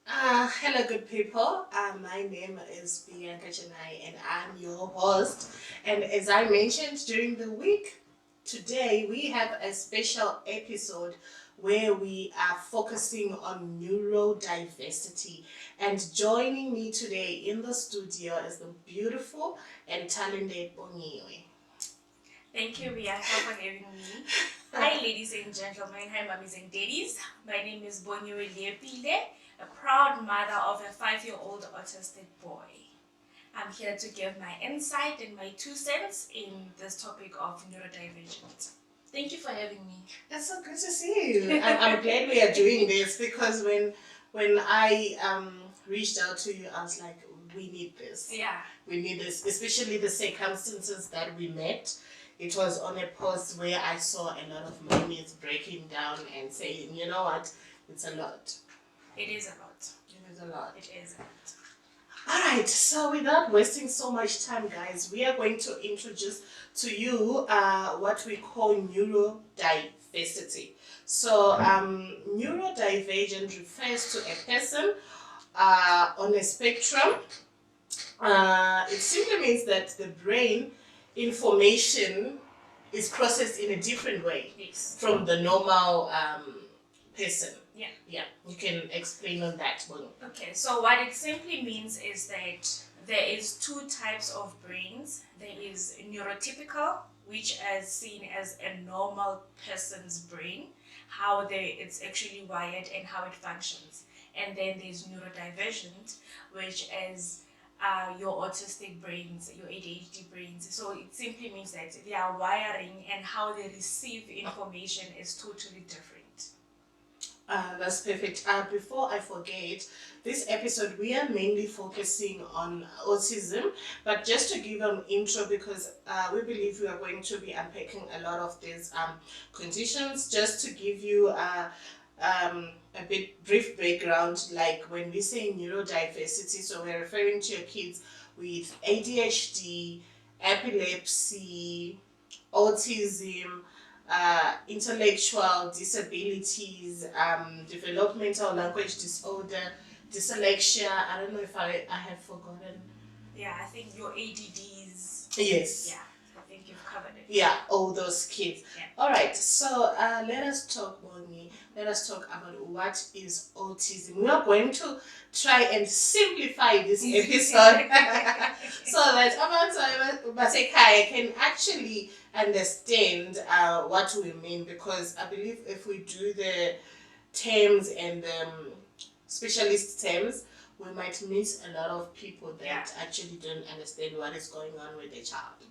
Hello, good people. My name is Bianca Janai, and I'm your host. And as I mentioned during the week, today we have a special episode where we are focusing on neurodiversity. And joining me today in the studio is the beautiful and talented Bongiwe. Thank you, Bianca, for having me. Hi, ladies and gentlemen. Hi, mummies and daddies. My name is Bongiwe, a proud mother of a 5-year-old autistic boy. I'm here to give my insight and my 2 cents in this topic of neurodivergent. Thank you for having me. It's so good to see you. I'm glad we are doing this because when I reached out to you, I was like, we need this. Yeah. We need this, especially the circumstances that we met. It was on a post where I saw a lot of mummies breaking down and saying, you know what, it's a lot. It is a lot. It is a lot. It is a lot. Alright, so without wasting so much time, guys, we are going to introduce to you what we call neurodiversity. So, neurodivergent refers to a person on a spectrum. It simply means that the brain information is processed in a different way from the normal person. Yeah, you can explain on that one. Okay, so what it simply means is that there is 2 types of brains. There is neurotypical, which is seen as a normal person's brain, how it's actually wired and how it functions. And then there's neurodivergent, which is your autistic brains, your ADHD brains. So it simply means that their wiring and how they receive information is totally different. That's perfect. Before I forget, this episode we are mainly focusing on autism, but just to give an intro because we believe we are going to be unpacking a lot of these conditions. Just to give you a bit brief background, like when we say neurodiversity, so we're referring to your kids with ADHD, epilepsy, autism, intellectual disabilities, developmental language disorder, dyslexia. I don't know if I have forgotten. Yeah, I think your ADDs. Yes. Yeah, I think you've covered it. Yeah, all those kids. Yeah. All right, so let us talk, Bonnie. Let us talk about what is autism. We are going to try and simplify this episode so that Amantai can actually understand what we mean, because I believe if we do the terms and specialist terms, we might miss a lot of people that actually don't understand what is going on with the child.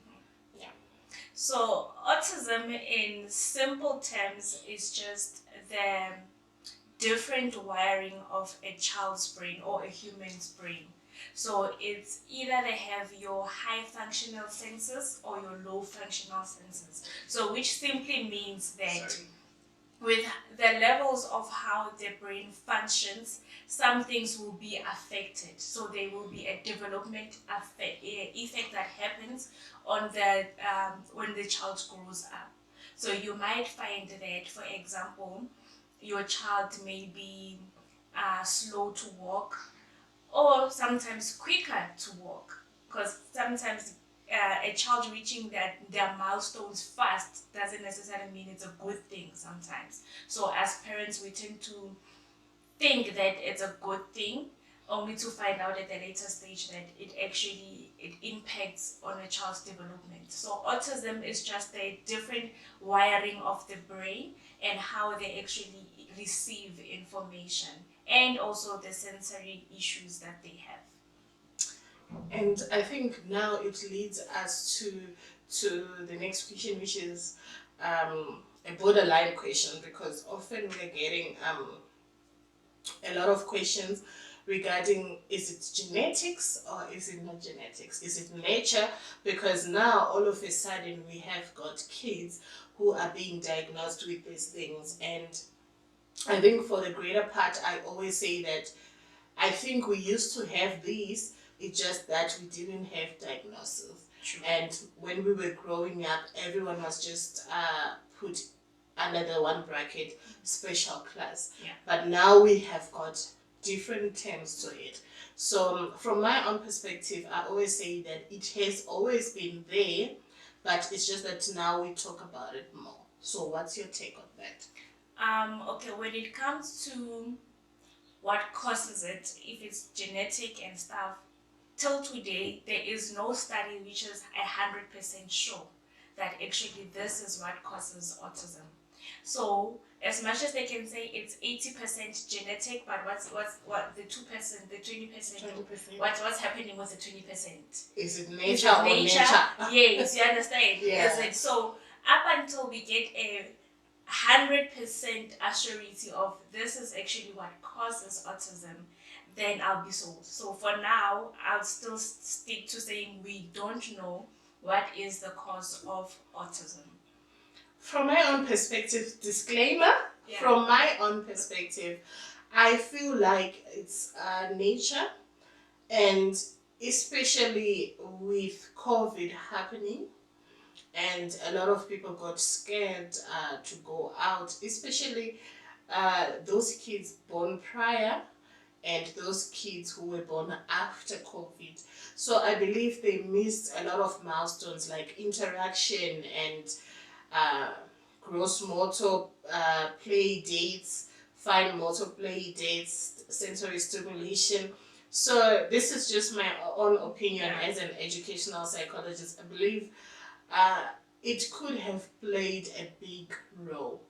So autism in simple terms is just the different wiring of a child's brain or a human's brain. So it's either they have your high functional senses or your low functional senses. So which simply means that with the levels of how the brain functions, some things will be affected. So there will be a development effect that happens on the when the child grows up. So you might find that, for example, your child may be slow to walk, or sometimes quicker to walk, because sometimes a child reaching their milestones fast doesn't necessarily mean it's a good thing sometimes. So as parents, we tend to think that it's a good thing, only to find out at the later stage that it impacts on a child's development. So autism is just a different wiring of the brain and how they actually receive information, and also the sensory issues that they have. And I think now it leads us to the next question, which is a borderline question, because often we're getting a lot of questions regarding, is it genetics or is it not genetics? Is it nature? Because now all of a sudden we have got kids who are being diagnosed with these things. And I think for the greater part, I always say that I think we used to have these, it's just that we didn't have diagnosis. True. And when we were growing up, everyone was just put under the one bracket, special class. Yeah. But now we have got different terms to it. So from my own perspective, I always say that it has always been there, but it's just that now we talk about it more. So what's your take on that? Okay, when it comes to what causes it, if it's genetic and stuff, till today there is no study which is 100% sure that actually this is what causes autism. So as much as they can say it's 80% genetic, but what the 2%, the 20%, 20%. what's happening with the 20%? Is it Is nature it or nature? nature? Yes, you understand. Yeah. Is it so? Up until we get a 100% assurity of this is actually what causes autism, then I'll be sold. So for now, I'll still stick to saying we don't know what is the cause of autism. From my own perspective, disclaimer, from my own perspective, I feel like it's nature, and especially with COVID happening, and a lot of people got scared to go out, especially those kids born prior and those kids who were born after COVID. So I believe they missed a lot of milestones like interaction and uh, gross motor play dates, fine motor play dates, sensory stimulation. So this is just my own opinion as an educational psychologist. I believe uh, it could have played a big role.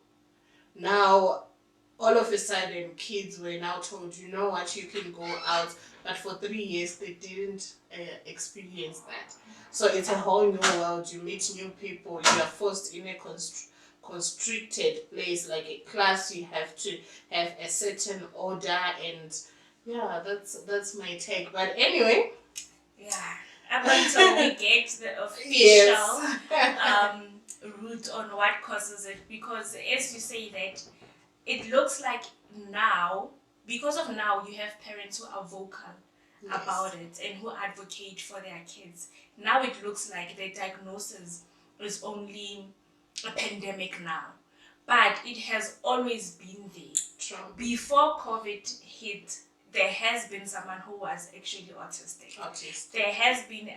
Now, all of a sudden, kids were now told, you know what, you can go out. But for 3 years, they didn't experience that. So it's a whole new world. You meet new people. You are forced in a constricted place, like a class. You have to have a certain order, and yeah, that's my take. But anyway, up until we get the official yes. route on what causes it, because as you say that it looks like now, because of now, you have parents who are vocal about it and who advocate for their kids. Now it looks like the diagnosis is only a pandemic now, but it has always been there. True. Before COVID hit, there has been someone who was actually autistic. There has been,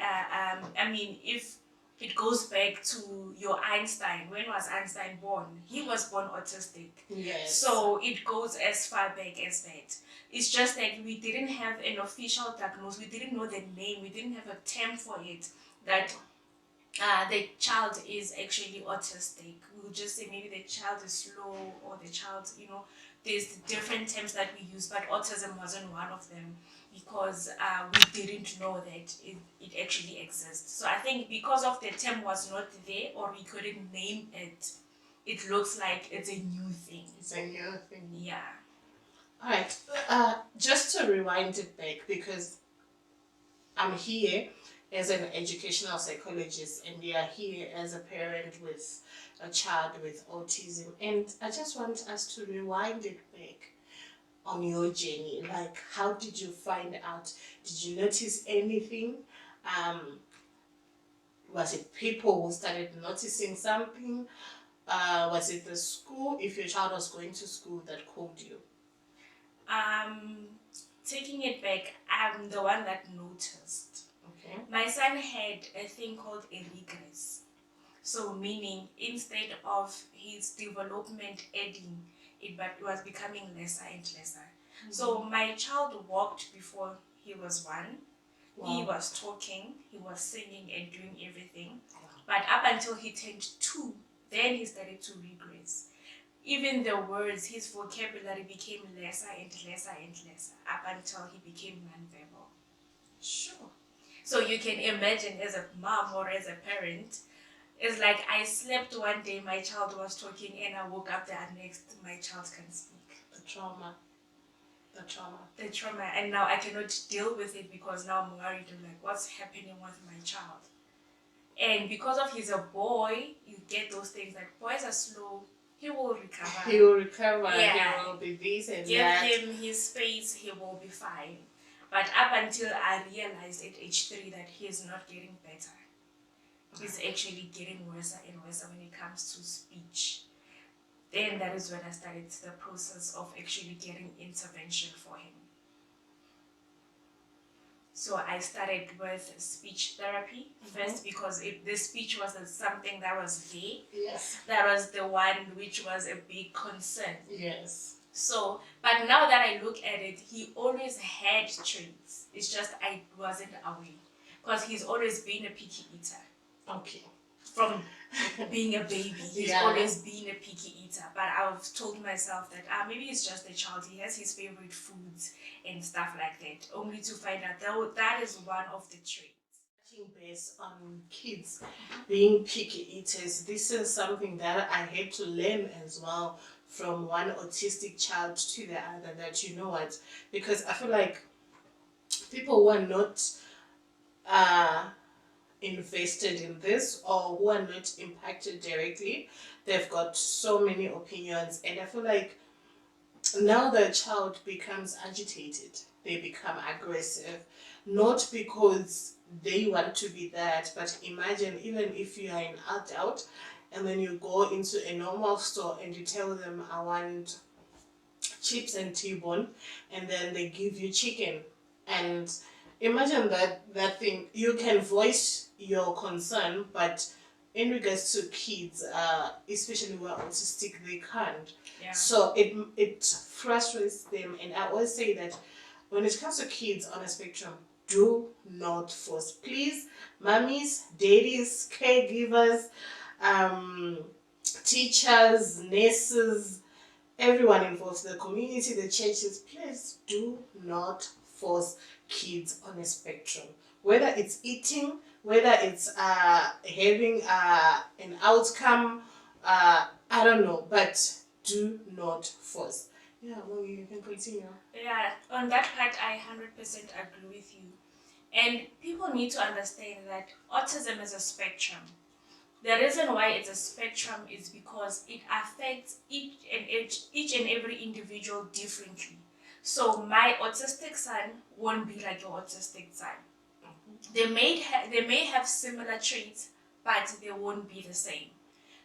if it goes back to your Einstein. When was Einstein born? He was born autistic. Yes. So it goes as far back as that. It's just that we didn't have an official diagnosis. We didn't know the name. We didn't have a term for it. That the child is actually autistic. We would just say maybe the child is slow, or the child, there's different terms that we use, but autism wasn't one of them, because we didn't know that it actually exists. So I think because of the term was not there, or we couldn't name it, it looks like it's a new thing. It's a new thing. Yeah. Alright, just to rewind it back, because I'm here as an educational psychologist and we are here as a parent with a child with autism, and I just want us to rewind it back on your journey. Like, how did you find out? Did you notice anything? Was it people who started noticing something? Was it the school, if your child was going to school, that called you? Taking it back, I'm the one that noticed. Okay. My son had a thing called a regress. So meaning, instead of his development adding, it was becoming lesser and lesser. Mm-hmm. So my child walked before he was 1. Wow. He was talking, he was singing and doing everything. Wow. But up until he turned 2, then he started to regress. Even the words, his vocabulary became lesser and lesser and lesser, up until he became non-verbal. Sure. So you can imagine, as a mom or as a parent, it's like I slept one day, my child was talking, and I woke up the next, my child can speak. The trauma. And now I cannot deal with it, because now I'm worried, like, what's happening with my child? And because of he's a boy, you get those things like, boys are slow, he will recover. He will be this and give that. Give him his space, he will be fine. But up until I realized at age 3 that he is not getting better. He's actually getting worse and worse when it comes to speech. Then that is when I started the process of actually getting intervention for him. So I started with speech therapy first because the speech was something that was there. Yes. That was the one which was a big concern. Yes. So, but now that I look at it, he always had traits. It's just I wasn't aware because he's always been a picky eater. Okay. From being a baby, he's always been a picky eater. But I've told myself that maybe he's just a child. He has his favorite foods and stuff like that. Only to find out that is one of the traits. Based on kids being picky eaters, this is something that I had to learn as well from one autistic child to the other, that you know what, because I feel like people who are not invested in this or who are not impacted directly, they've got so many opinions, and I feel like now the child becomes agitated, they become aggressive, not because they want to be that, but imagine even if you are an adult and then you go into a normal store and you tell them, I want chips and T-bone, and then they give you chicken. And imagine that thing, you can voice your concern, but in regards to kids, especially who are autistic, they can't. Yeah. So it frustrates them, and I always say that when it comes to kids on a spectrum, do not force. Please, mummies, daddies, caregivers, teachers, nurses, everyone involved, the community, the churches, please do not force kids on a spectrum. Whether it's eating, whether it's having an outcome, I don't know, but do not force. Yeah, well, you can continue. Yeah, on that part, I 100% agree with you. And people need to understand that autism is a spectrum. The reason why it's a spectrum is because it affects each and every individual differently. So my autistic son won't be like your autistic son. They may have similar traits, but they won't be the same.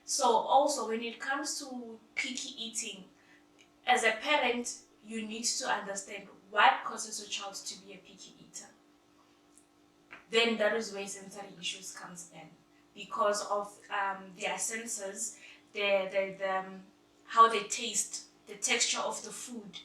So also when it comes to picky eating, as a parent, you need to understand what causes a child to be a picky eater. Then that is where sensory issues comes in, because of their senses, how they taste, the texture of the food,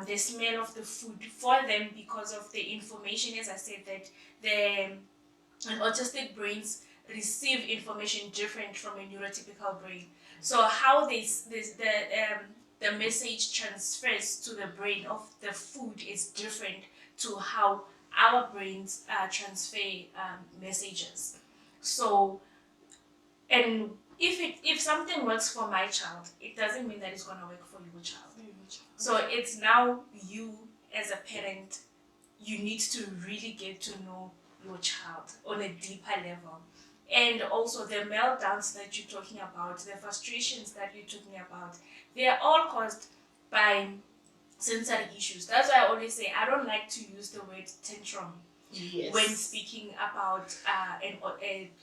the smell of the food for them, because of the information, as I said, that an autistic brains receive information different from a neurotypical brain. So how the message transfers to the brain of the food is different to how our brains transfer messages. So, and if something works for my child, it doesn't mean that it's gonna work for your child. So it's now you as a parent, you need to really get to know your child on a deeper level. And also the meltdowns that you're talking about, the frustrations that you're talking about, they are all caused by sensory issues. That's why I always say I don't like to use the word tantrum when speaking about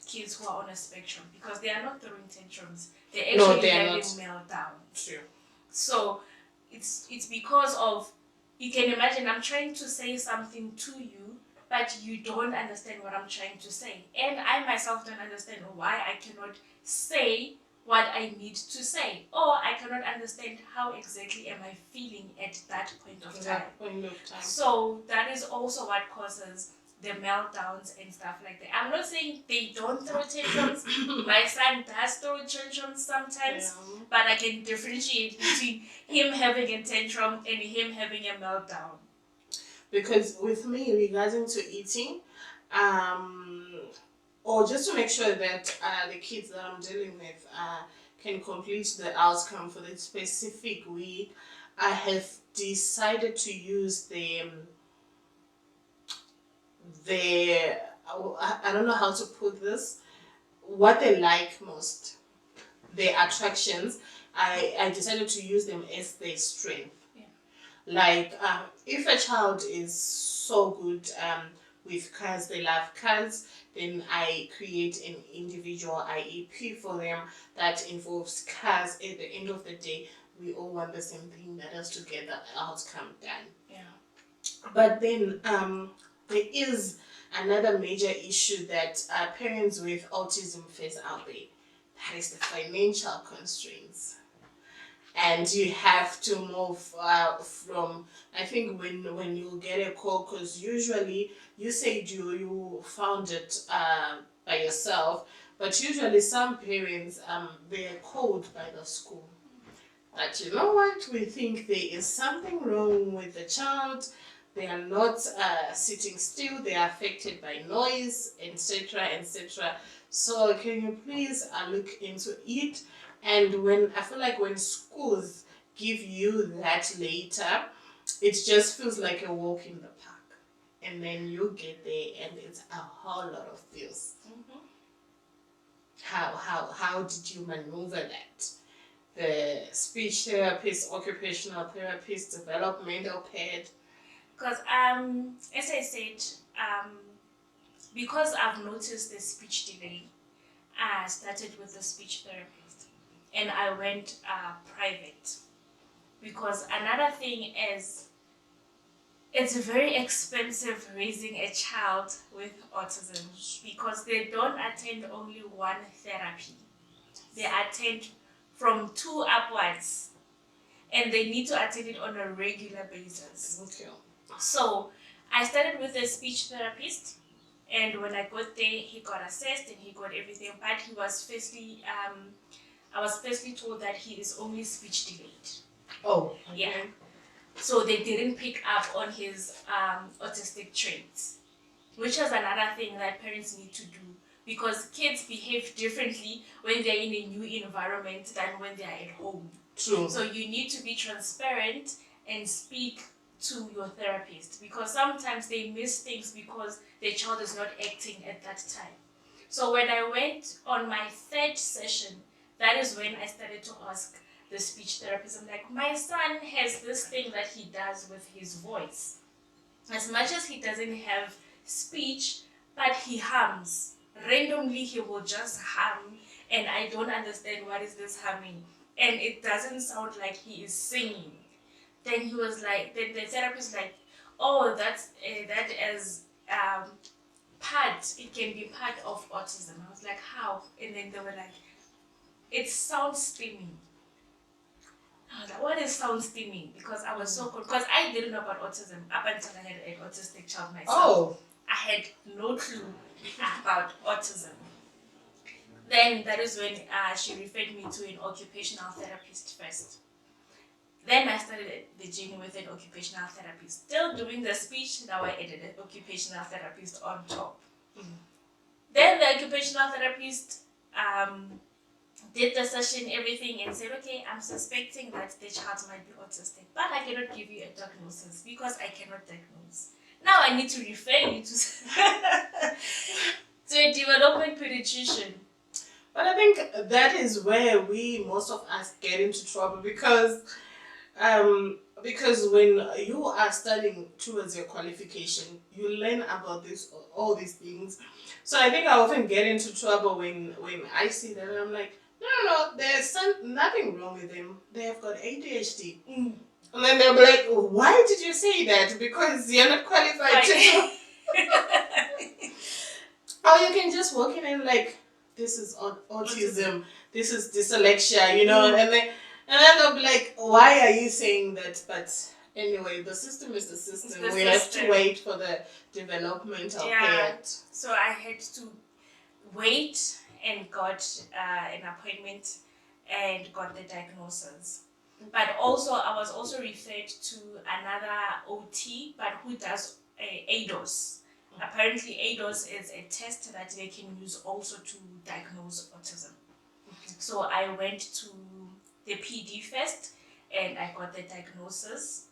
kids who are on a spectrum, because they are not throwing tantrums. They're actually having meltdowns. True. So it's because of, you can imagine I'm trying to say something to you, but you don't understand what I'm trying to say. And I myself don't understand why I cannot say what I need to say, or I cannot understand how exactly am I feeling at that point of time. So that is also what causes the meltdowns and stuff like that. I'm not saying they don't throw tantrums. My son does throw tantrums sometimes, but I can differentiate between him having a tantrum and him having a meltdown. Because with me, regarding to eating, or just to make sure that the kids that I'm dealing with can complete the outcome for the specific week, I have decided to use the I don't know how to put this, what they like most, their attractions. I decided to use them as their strength. Like if a child is so good with cars, they love cars, then I create an individual IEP for them that involves cars. At the end of the day, we all want the same thing, that is to get the outcome done. But then there is another major issue that parents with autism face out there. That is the financial constraints. And you have to move from, I think when you get a call, because usually you said you found it by yourself, but usually some parents they are called by the school that, you know what, we think there is something wrong with the child. They are not sitting still, they are affected by noise, etc., etc. So can you please look into it? And when I feel like when schools give you that later, it just feels like a walk in the park. And then you get there and it's a whole lot of bills. Mm-hmm. How did you maneuver that? The speech therapist, occupational therapist, developmental ped. Because as I said, because I've noticed the speech delay, I started with the speech therapist, and I went private. Because another thing is, it's very expensive raising a child with autism, because they don't attend only one therapy. They attend from 2 upwards, and they need to attend it on a regular basis. Okay. So I started with a speech therapist, and when I got there, he got assessed and he got everything. But he was firstly, I was firstly told that he is only speech delayed. Oh, okay. Yeah. So they didn't pick up on his autistic traits, which is another thing that parents need to do, because kids behave differently when they're in a new environment than when they're at home. True. So you need to be transparent and speak to your therapist, because sometimes they miss things because their child is not acting at that time. So when I went on my 3rd session, that is when I started to ask the speech therapist. I'm like, my son has this thing that he does with his voice. As much as he doesn't have speech, but he hums. Randomly, he will just hum, and I don't understand what is this humming. And it doesn't sound like he is singing. Then he was like, then the therapist was like, oh, that is part. It can be part of autism. I was like, how? And then they were like, it sounds stimming. I was like, what is sound stimming? Because I was so cool. Because I didn't know about autism up until I had an autistic child myself. Oh. I had no clue about autism. Then that is when she referred me to an occupational therapist first. Then I started the journey with an occupational therapist. Still doing the speech, now I added an occupational therapist on top. Then the occupational therapist did the session, everything, and said, okay, I'm suspecting that the child might be autistic, but I cannot give you a diagnosis because I cannot diagnose. Now I need to refer you to, to a development pediatrician. But I think that is where most of us get into trouble, because when you are studying towards your qualification, you learn about all these things. So I think I often get into trouble when I see that, and I'm like, no, there's nothing wrong with them. They have got ADHD. And then they'll be like, why did you say that? Because you're not qualified to know. Or you can just walk in and like, this is autism, this is dyslexia, and then they'll be like, why are you saying that? But anyway, the system is the system. We have to wait for the developmental period. So I had to wait and got an appointment and got the diagnosis. But also, I was also referred to another OT, but who does ADOS. Apparently, ADOS is a test that they can use also to diagnose autism. Okay. So I went to the PD first, and I got the diagnosis.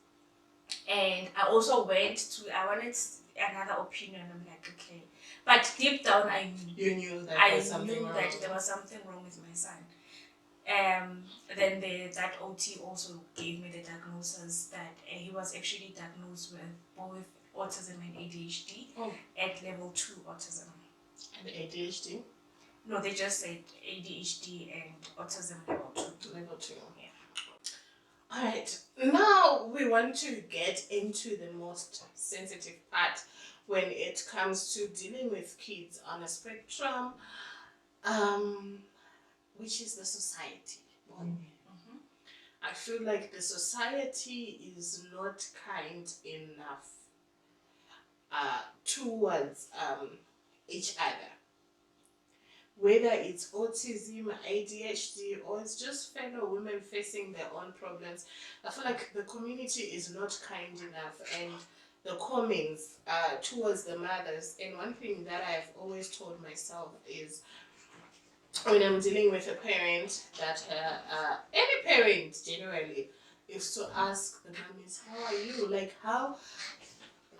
And I also wanted another opinion. I'm like, okay. But deep down, I knew. You knew that there was something wrong with my son. Then that OT also gave me the diagnosis that he was actually diagnosed with both autism and ADHD at level 2 autism. And ADHD? No, they just said ADHD and autism level 2. Level 2. Yeah. Alright, now we want to get into the most sensitive part, when it comes to dealing with kids on a spectrum, um, which is the society. I feel like the society is not kind enough towards each other. Whether it's autism, ADHD, or it's just fellow women facing their own problems, I feel like the community is not kind enough, and the comments towards the mothers. And one thing that I've always told myself is when I'm dealing with a parent, that any parent generally, is to ask the mummies, how are you? Like, how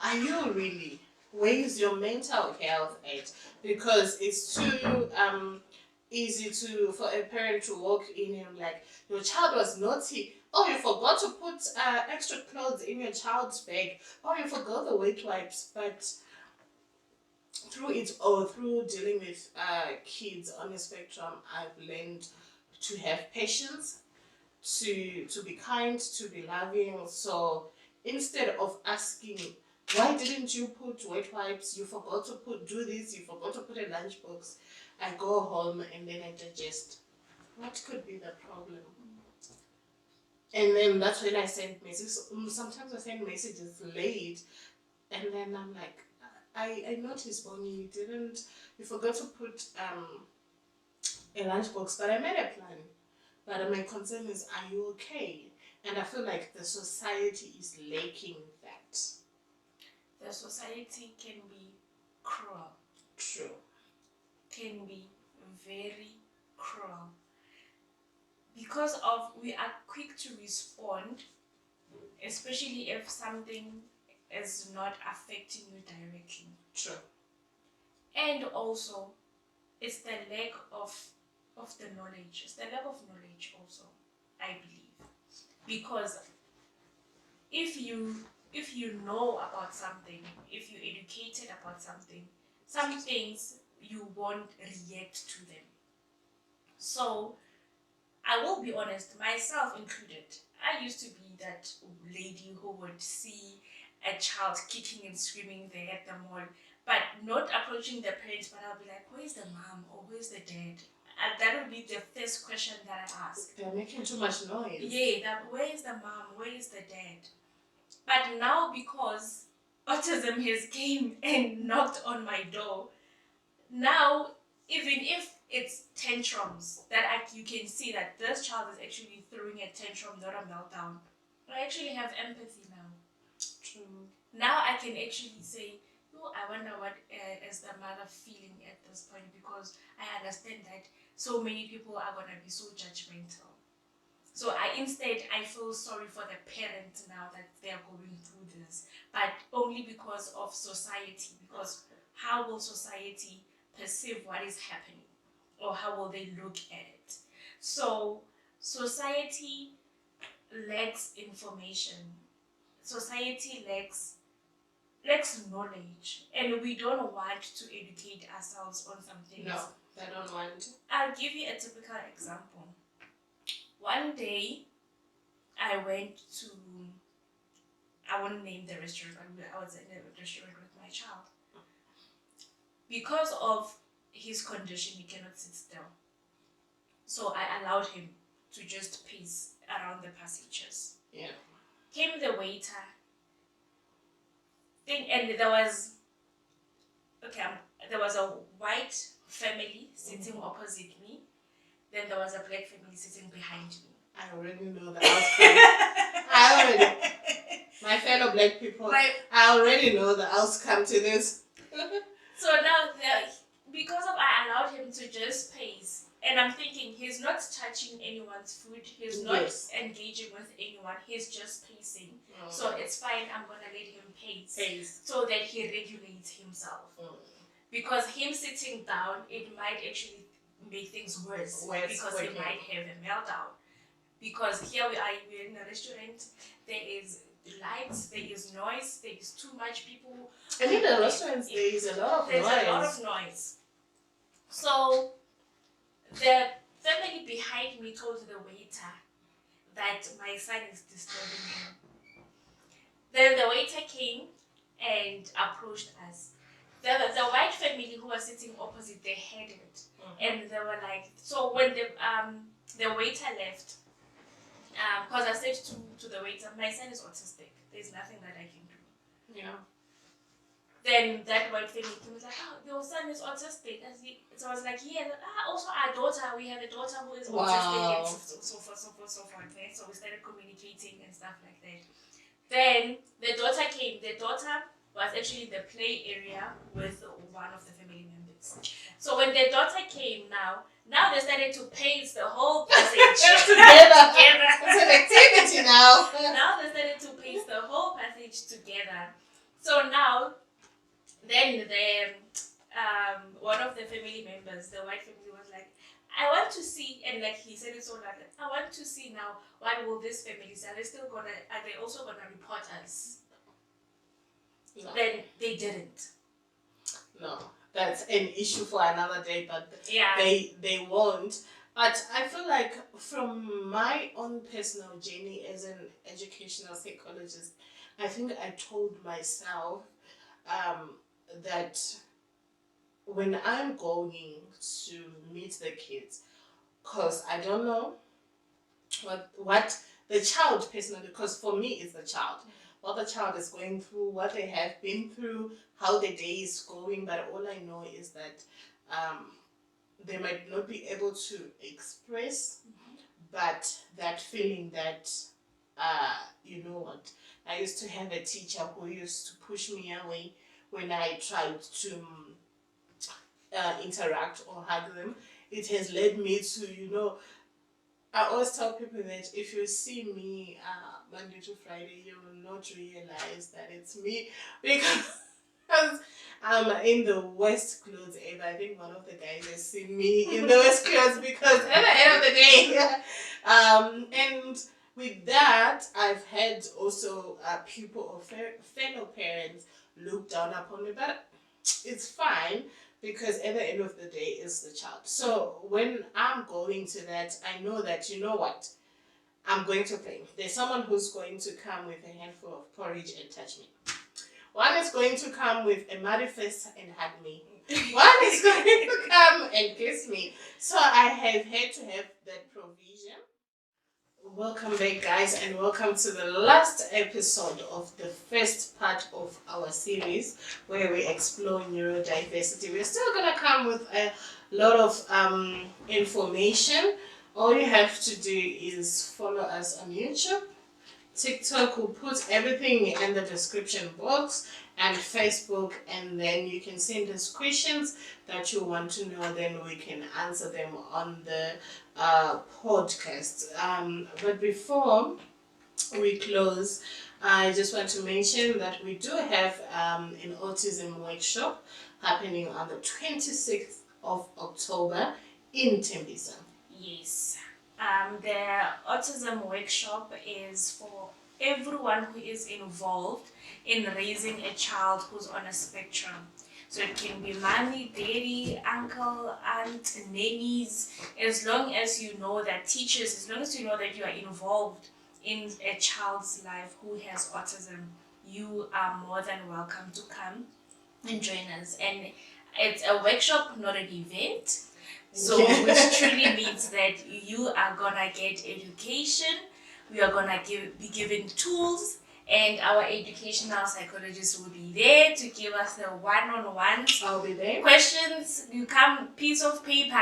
are you really? Where is your mental health at? Because it's too easy for a parent to walk in and like, your child was naughty. Oh, you forgot to put extra clothes in your child's bag. Oh, you forgot the wet wipes. But through dealing with kids on the spectrum, I've learned to have patience, to be kind, to be loving. So instead of asking, why didn't you put wet wipes? You forgot to do this. You forgot to put a lunchbox. I go home and then I digest. What could be the problem? And then that's when I send messages. Sometimes I send messages late, and then I'm like, I noticed, Bonnie, you forgot to put a lunchbox, but I made a plan. But my concern is, are you okay? And I feel like the society is lacking that. The society can be cruel. True. Can be very cruel. Because of we are quick to respond, especially if something is not affecting you directly. True. And also, it's the lack of the knowledge. It's the lack of knowledge also, I believe. Because if you know about something, if you're educated about something, some things you won't react to them. So I will be honest, myself included. I used to be that lady who would see a child kicking and screaming there at the mall, but not approaching the parents, but I'll be like, where's the mom or where's the dad? And that would be the first question that I ask. They're making too much noise. Yeah, where is the mom? Where is the dad? But now because autism has came and knocked on my door, now even if it's tantrums that you can see that this child is actually throwing a tantrum, not a meltdown, I actually have empathy now. True. Now I can actually say, oh, I wonder what is the mother feeling at this point, because I understand that so many people are going to be so judgmental. So I feel sorry for the parents now that they're going through this, but only because of society, because how will society perceive what is happening, or how will they look at it? So society lacks information. Society lacks knowledge, and we don't want to educate ourselves on some things. No, they don't want to. I'll give you a typical example. One day, I went to, I won't name the restaurant, but I was in a restaurant with my child. Because of his condition, he cannot sit still. So I allowed him to just pace around the passages. Yeah. Came the waiter, and there was a white family sitting opposite me. Then there was a black family sitting behind me. I already know the outcome. My fellow black people, I already know the outcome to this. So now, because I allowed him to just pace, and I'm thinking he's not touching anyone's food, he's not engaging with anyone, he's just pacing. So it's fine, I'm going to let him pace so that he regulates himself. Because him sitting down, it might actually make things worse because he might have a meltdown. Because here we're in a restaurant, there is lights, there is noise, there is too much people. And in the restaurants, there is a lot of noise. There's a lot of noise. So the family behind me told the waiter that my son is disturbing him. Then the waiter came and approached us. The white family who was sitting opposite, they heard it, and they were like, so when the waiter left, because I said to the waiter, my son is autistic. There's nothing that I can do. Yeah. Then that white family was like, oh, your son is autistic. So I was like, yeah, also our daughter, we have a daughter who is autistic, and so forth. Okay? So we started communicating and stuff like that. Then the daughter came. The daughter was actually the play area with one of the family members. So when the daughter came now they started to paste the whole passage together. It's an activity now. Now they started to paste the whole passage together. So now, then the one of the family members, the white family, was like, I want to see, and like he said it so loud, I want to see now what will this family say. Are they also gonna report us? No. Then they didn't. No, that's an issue for another day, but yeah, they won't. But I feel like from my own personal journey as an educational psychologist, I think I told myself that when I'm going to meet the kids, because I don't know what the child personally, because for me it's the child, what the child is going through, what they have been through, how the day is going, but all I know is that they might not be able to express, but that feeling that, you know what, I used to have a teacher who used to push me away when I tried to interact or hug them. It has led me to, I always tell people that if you see me Monday to Friday, you will not realize that it's me because I'm in the worst clothes ever. I think one of the guys has seen me in the worst clothes because at the end of the day, and with that, I've had also people or fellow parents look down upon me, but it's fine because at the end of the day, it's the child. So when I'm going to that, I know that, you know what, I'm going to play. There's someone who's going to come with a handful of porridge and touch me. One is going to come with a muddy face and hug me. One is going to come and kiss me. So I have had to have that provision. Welcome back, guys, and welcome to the last episode of the first part of our series where we explore neurodiversity. We're still going to come with a lot of information. All you have to do is follow us on YouTube, TikTok. Will put everything in the description box, and Facebook, and then you can send us questions that you want to know, then we can answer them on the podcast. But before we close, I just want to mention that we do have an autism workshop happening on the 26th of October in Tembisa. Yes. The autism workshop is for everyone who is involved in raising a child who's on a spectrum. So it can be mommy, daddy, uncle, aunt, nannies, as long as you know that teachers, as long as you know that you are involved in a child's life who has autism, you are more than welcome to come and join us. And it's a workshop, not an event. So which truly means that you are gonna get education, we are gonna be given tools, and our educational psychologists will be there to give us the one-on-ones. I'll be there. Questions, you come, piece of paper,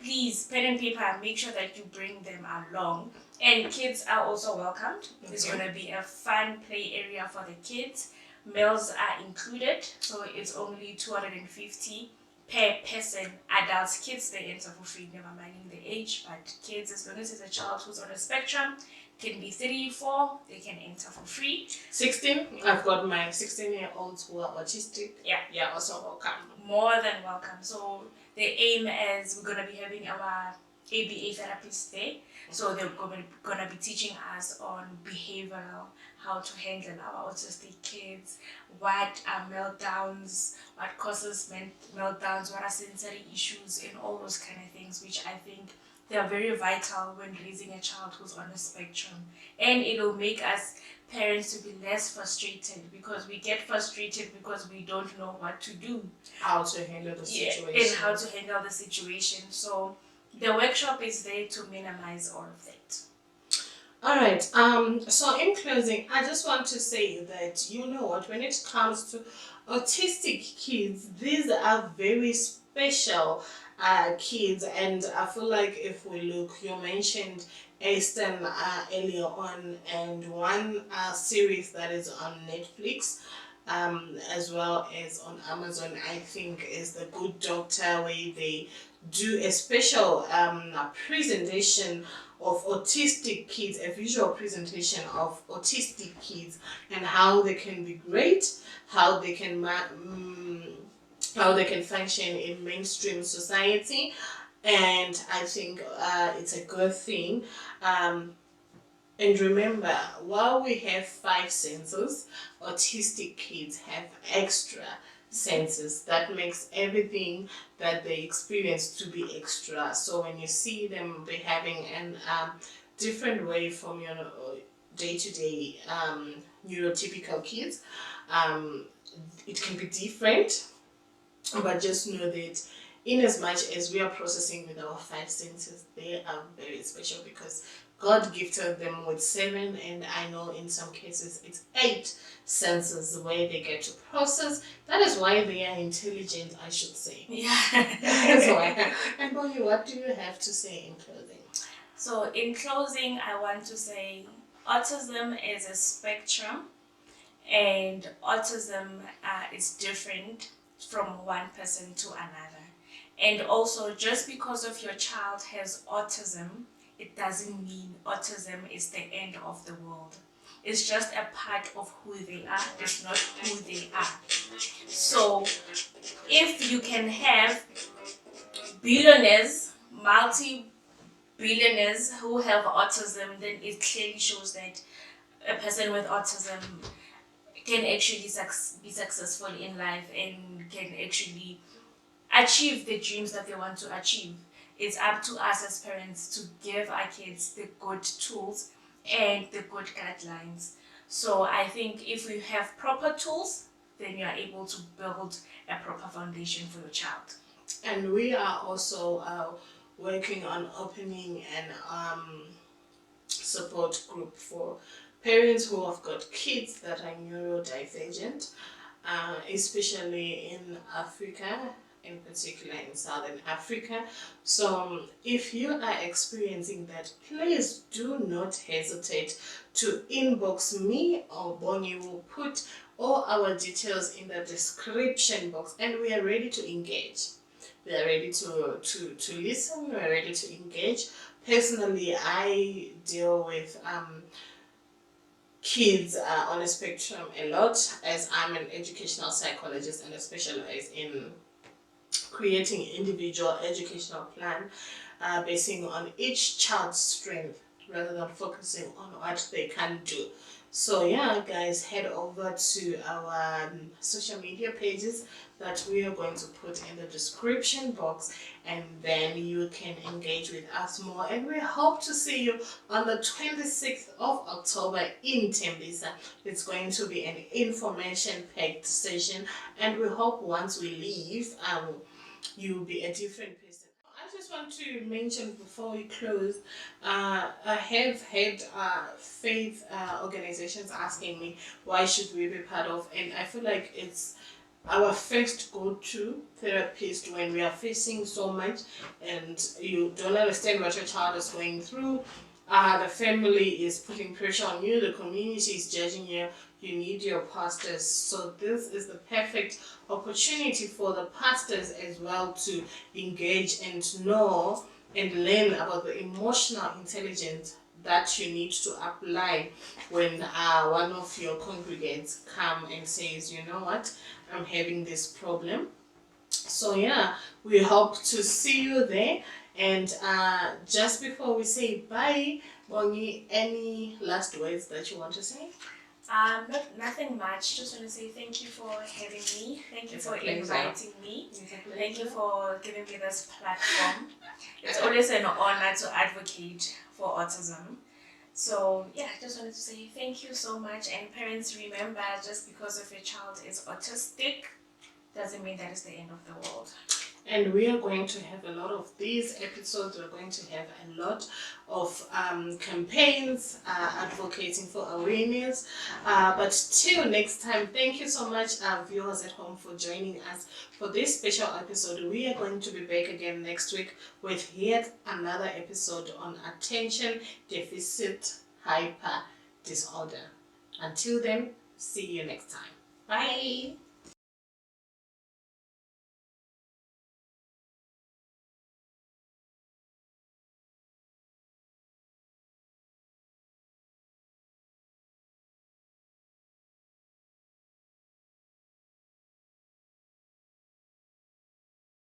please, pen and paper, make sure that you bring them along. And kids are also welcomed. Okay. It's gonna be a fun play area for the kids. Meals are included, so it's only $250 per person. Adults, kids, they enter for free, never minding the age, but kids, as long as it's a child who's on a spectrum, can be 3, 4, they can enter for free. 16, I've got my 16-year-olds who are autistic. Yeah, also welcome. More than welcome. So the aim is we're going to be having our ABA therapists there. So they're going to be teaching us on behavioral, how to handle our autistic kids, what are meltdowns, what causes meltdowns, what are sensory issues, and all those kind of things, which I think they are very vital when raising a child who's on a spectrum. And it'll make us parents to be less frustrated, because we get frustrated because we don't know what to do. How to handle the situation. And how to handle the situation. So the workshop is there to minimize all of that. All right. So in closing, I just want to say that, you know what, when it comes to autistic kids, these are very special kids, and I feel like if we look, you mentioned Aston earlier on, and one series that is on Netflix, as well as on Amazon, I think, is The Good Doctor, where they do a special presentation of autistic kids, a visual presentation of autistic kids, and how they can be great, how they can how they can function in mainstream society. And I think it's a good thing. And remember, while we have 5 senses, autistic kids have extra senses that makes everything that they experience to be extra. So when you see them behaving in different way from your day-to-day neurotypical kids, it can be different, but just know that in as much as we are processing with our 5 senses, they are very special, because God gifted them with 7, and I know in some cases it's 8 senses where they get to process. That is why they are intelligent, I should say. Yeah. That's why. And Bongi, what do you have to say in closing? So in closing, I want to say autism is a spectrum, and autism is different from one person to another. And also, just because of your child has autism, it doesn't mean autism is the end of the world. It's just a part of who they are. It's not who they are. So if you can have billionaires, multi-billionaires who have autism, then it clearly shows that a person with autism can actually be successful in life and can actually achieve the dreams that they want to achieve. It's up to us as parents to give our kids the good tools and the good guidelines. So I think if we have proper tools, then you are able to build a proper foundation for your child. And we are also working on opening an support group for parents who have got kids that are neurodivergent, especially in Africa, in particular in Southern Africa. So if you are experiencing that, please do not hesitate to inbox me, or Bonnie will put all our details in the description box, and we are ready to engage. We are ready to listen, we are ready to engage. Personally, I deal with kids on a spectrum a lot, as I'm an educational psychologist and I specialize in creating individual educational plan basing on each child's strength rather than focusing on what they can do. So yeah, guys, head over to our social media pages that we are going to put in the description box, and then you can engage with us more. And we hope to see you on the 26th of October in Tembisa. It's going to be an information-packed session, and we hope once we leave, you'll be a different person. I just want to mention before we close, I have had faith organizations asking me why should we be part of, and I feel like it's our first go-to therapist when we are facing so much and you don't understand what your child is going through. The family is putting pressure on you, the community is judging you, you need your pastors. So this is the perfect opportunity for the pastors as well to engage and know and learn about the emotional intelligence that you need to apply when one of your congregants come and says, you know what, I'm having this problem. So yeah, we hope to see you there. And just before we say bye, Bongi, any last words that you want to say? Nothing much. Just want to say thank you for having me. Thank you It's for a pleasure. inviting me. It's a pleasure. Thank you for giving me this platform. It's always an honor to advocate for autism. So yeah, I just wanted to say thank you so much. And parents, remember, just because of your child is autistic doesn't mean that it's the end of the world. And we are going to have a lot of these episodes. We're going to have a lot of campaigns advocating for awareness. But till next time, thank you so much, viewers at home, for joining us for this special episode. We are going to be back again next week with yet another episode on attention deficit hyper disorder. Until then, see you next time. Bye.